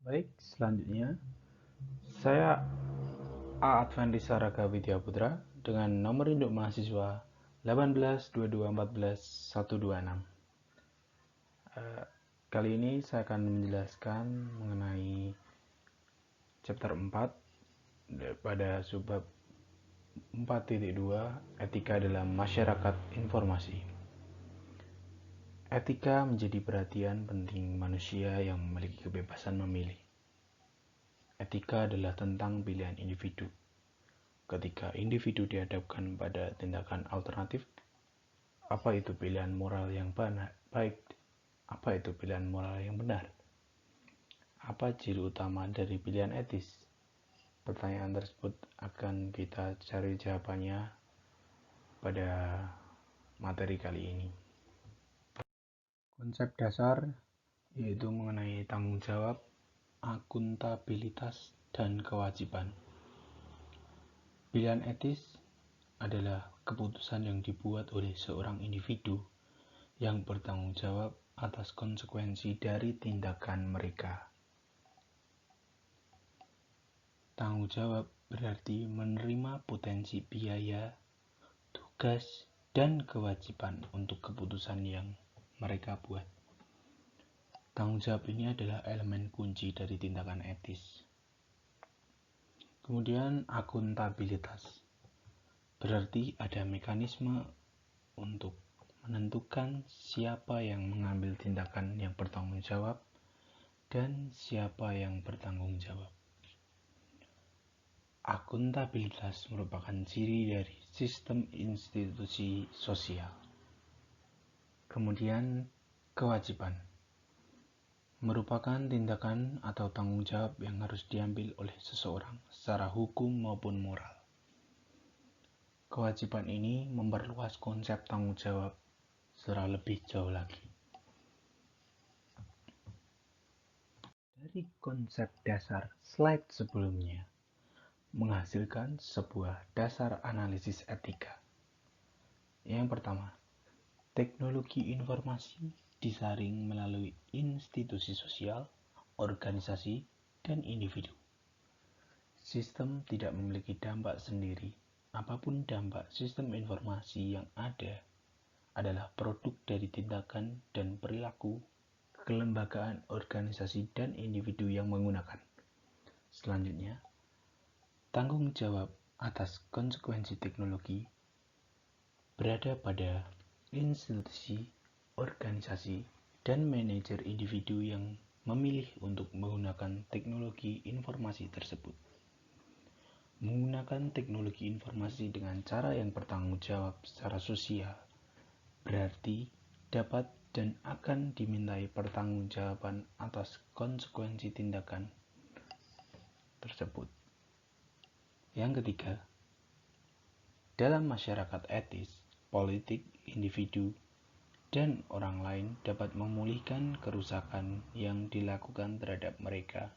Baik, selanjutnya saya A. Adventisa Raka Widya Putra dengan nomor induk mahasiswa 1822141126. Kali ini saya akan menjelaskan mengenai chapter 4 pada subbab 4.2 Etika dalam Masyarakat Informasi. Etika menjadi perhatian penting manusia yang memiliki kebebasan memilih. Etika adalah tentang pilihan individu. Ketika individu dihadapkan pada tindakan alternatif, apa itu pilihan moral yang baik? Apa itu pilihan moral yang benar? Apa ciri utama dari pilihan etis? Pertanyaan tersebut akan kita cari jawabannya pada materi kali ini. Konsep dasar yaitu mengenai tanggung jawab, akuntabilitas, dan kewajiban. Pilihan etis adalah keputusan yang dibuat oleh seorang individu yang bertanggung jawab atas konsekuensi dari tindakan mereka. Tanggung jawab berarti menerima potensi biaya, tugas, dan kewajiban untuk keputusan yang mereka buat. Tanggung jawab ini adalah elemen kunci dari tindakan etis. Kemudian akuntabilitas. Berarti ada mekanisme untuk menentukan siapa yang mengambil tindakan yang bertanggung jawab dan siapa yang bertanggung jawab. Akuntabilitas merupakan ciri dari sistem institusi sosial. Kemudian kewajiban merupakan tindakan atau tanggung jawab yang harus diambil oleh seseorang secara hukum maupun moral. Kewajiban ini memperluas konsep tanggung jawab secara lebih jauh lagi. Dari konsep dasar slide sebelumnya, menghasilkan sebuah dasar analisis etika. Yang pertama, teknologi informasi disaring melalui institusi sosial, organisasi, dan individu. Sistem tidak memiliki dampak sendiri. Apapun dampak sistem informasi yang ada adalah produk dari tindakan dan perilaku kelembagaan, organisasi, dan individu yang menggunakan. Selanjutnya, tanggung jawab atas konsekuensi teknologi berada pada institusi, organisasi, dan manajer individu yang memilih untuk menggunakan teknologi informasi tersebut. Menggunakan teknologi informasi dengan cara yang bertanggung jawab secara sosial berarti dapat dan akan dimintai pertanggungjawaban atas konsekuensi tindakan tersebut. Yang ketiga, dalam masyarakat etis, politik, individu, dan orang lain dapat memulihkan kerusakan yang dilakukan terhadap mereka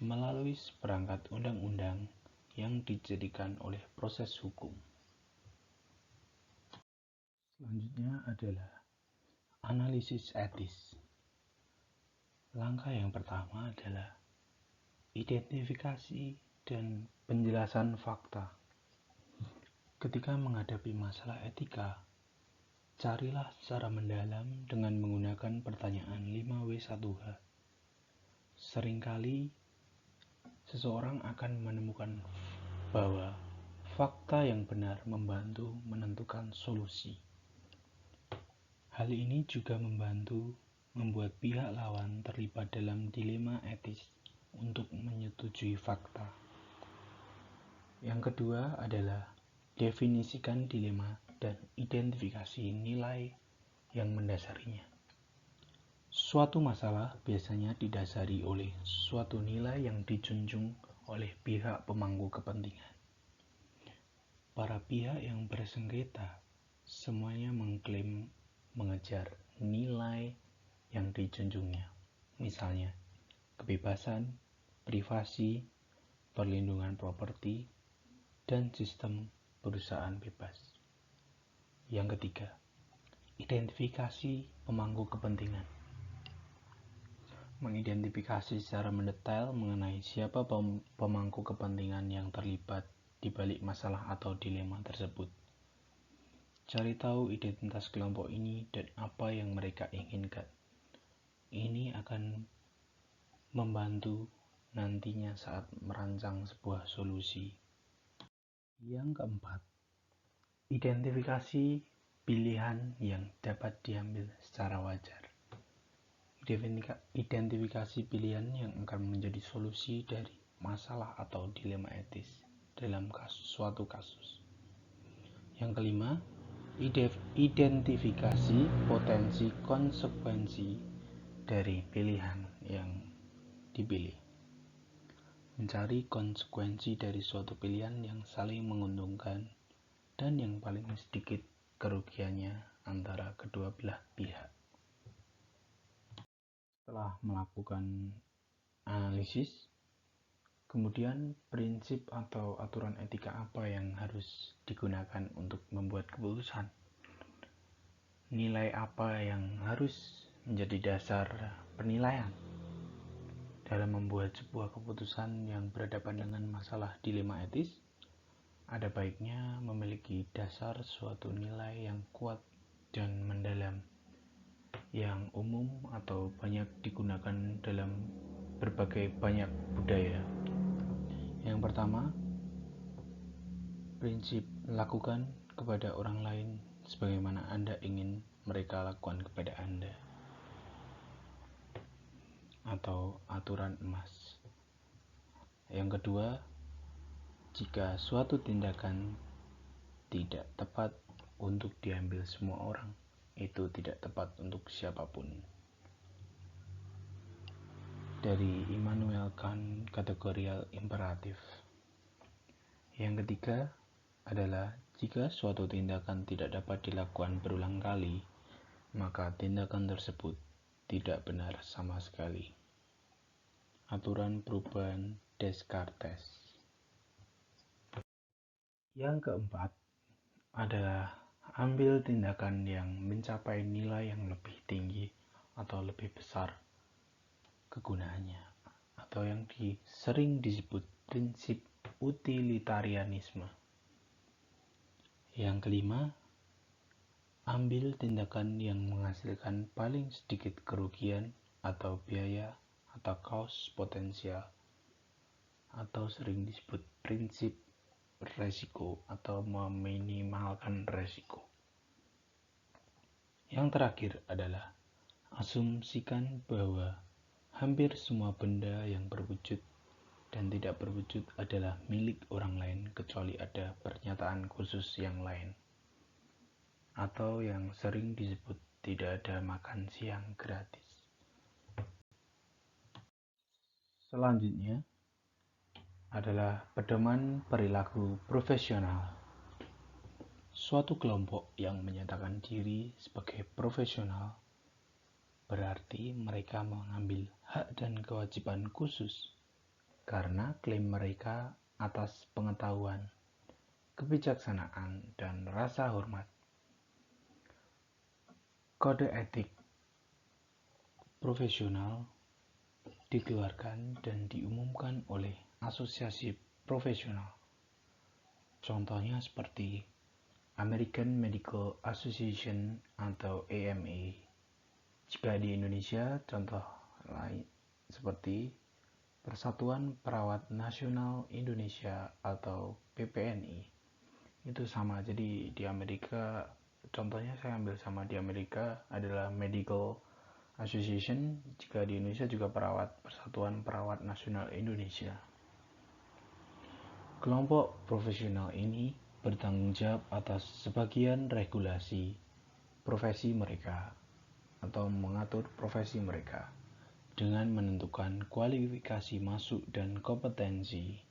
melalui seperangkat undang-undang yang dijadikan oleh proses hukum. Selanjutnya adalah analisis etis. Langkah yang pertama adalah identifikasi dan penjelasan fakta. Ketika menghadapi masalah etika, carilah secara mendalam dengan menggunakan pertanyaan 5W1H. Seringkali seseorang akan menemukan bahwa fakta yang benar membantu menentukan solusi. Hal ini juga membantu membuat pihak lawan terlibat dalam dilema etis untuk menyetujui fakta. Yang kedua adalah definisikan dilema dan identifikasi nilai yang mendasarinya. Suatu masalah biasanya didasari oleh suatu nilai yang dijunjung oleh pihak pemangku kepentingan. Para pihak yang bersengketa semuanya mengklaim mengejar nilai yang dijunjungnya. Misalnya, kebebasan, privasi, perlindungan properti, dan sistem perusahaan bebas. Yang ketiga, identifikasi pemangku kepentingan. mengidentifikasi secara mendetail mengenai siapa pemangku kepentingan yang terlibat di balik masalah atau dilema tersebut. Cari tahu identitas kelompok ini dan apa yang mereka inginkan. Ini akan membantu nantinya saat merancang sebuah solusi. Yang keempat, identifikasi pilihan yang dapat diambil secara wajar. Identifikasi pilihan yang akan menjadi solusi dari masalah atau dilema etis dalam suatu kasus. Yang kelima, identifikasi potensi konsekuensi dari pilihan yang dipilih. Mencari konsekuensi dari suatu pilihan yang saling menguntungkan dan yang paling sedikit kerugiannya antara kedua belah pihak. Setelah melakukan analisis, kemudian prinsip atau aturan etika apa yang harus digunakan untuk membuat keputusan? Nilai apa yang harus menjadi dasar penilaian dalam membuat sebuah keputusan yang berhadapan dengan masalah dilema etis? Ada baiknya memiliki dasar suatu nilai yang kuat dan mendalam, yang umum atau banyak digunakan dalam berbagai banyak budaya. Yang pertama, prinsip lakukan kepada orang lain sebagaimana Anda ingin mereka lakukan kepada Anda, atau aturan emas. Yang kedua, jika suatu tindakan tidak tepat untuk diambil semua orang, itu tidak tepat untuk siapapun. Dari Immanuel Kant, kategorial imperatif. Yang ketiga adalah jika suatu tindakan tidak dapat dilakukan berulang kali, maka tindakan tersebut tidak benar sama sekali. Aturan perubahan Descartes. Yang keempat adalah ambil tindakan yang mencapai nilai yang lebih tinggi atau lebih besar kegunaannya, atau yang sering disebut prinsip utilitarianisme. Yang kelima, ambil tindakan yang menghasilkan paling sedikit kerugian atau biaya atau cost potensial, atau sering disebut prinsip resiko atau meminimalkan resiko. Yang terakhir adalah asumsikan bahwa hampir semua benda yang berwujud dan tidak berwujud adalah milik orang lain kecuali ada pernyataan khusus yang lain, atau yang sering disebut tidak ada makan siang gratis. Selanjutnya adalah pedoman perilaku profesional. Suatu kelompok yang menyatakan diri sebagai profesional berarti mereka mengambil hak dan kewajiban khusus karena klaim mereka atas pengetahuan, kebijaksanaan, dan rasa hormat. Kode etik profesional dikeluarkan dan diumumkan oleh asosiasi profesional. Contohnya seperti American Medical Association atau AMA. Jika di Indonesia, contoh lain seperti Persatuan Perawat Nasional Indonesia atau PPNI. Itu sama, jadi di Amerika, contohnya saya ambil sama di Amerika adalah Medical Association, jika di Indonesia juga Persatuan Perawat Nasional Indonesia. Kelompok profesional ini bertanggung jawab atas sebagian regulasi profesi mereka atau mengatur profesi mereka dengan menentukan kualifikasi masuk dan kompetensi.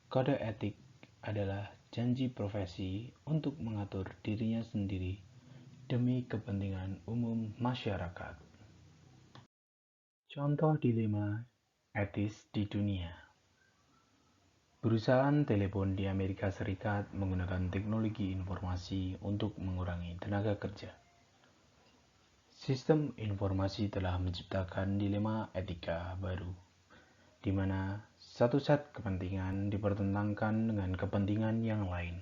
Kode etik adalah janji profesi untuk mengatur dirinya sendiri demi kepentingan umum masyarakat. Contoh dilema etis di dunia. Perusahaan telepon di Amerika Serikat menggunakan teknologi informasi untuk mengurangi tenaga kerja. Sistem informasi telah menciptakan dilema etika baru, di mana satu set kepentingan dipertentangkan dengan kepentingan yang lain.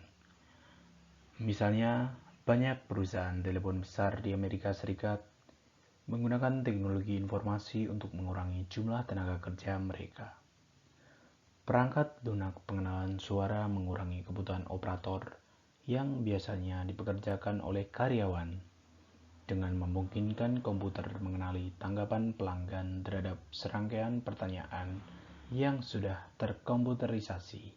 Misalnya, banyak perusahaan telepon besar di Amerika Serikat menggunakan teknologi informasi untuk mengurangi jumlah tenaga kerja mereka. Perangkat lunak pengenalan suara mengurangi kebutuhan operator yang biasanya dipekerjakan oleh karyawan, dengan memungkinkan komputer mengenali tanggapan pelanggan terhadap serangkaian pertanyaan yang sudah terkomputerisasi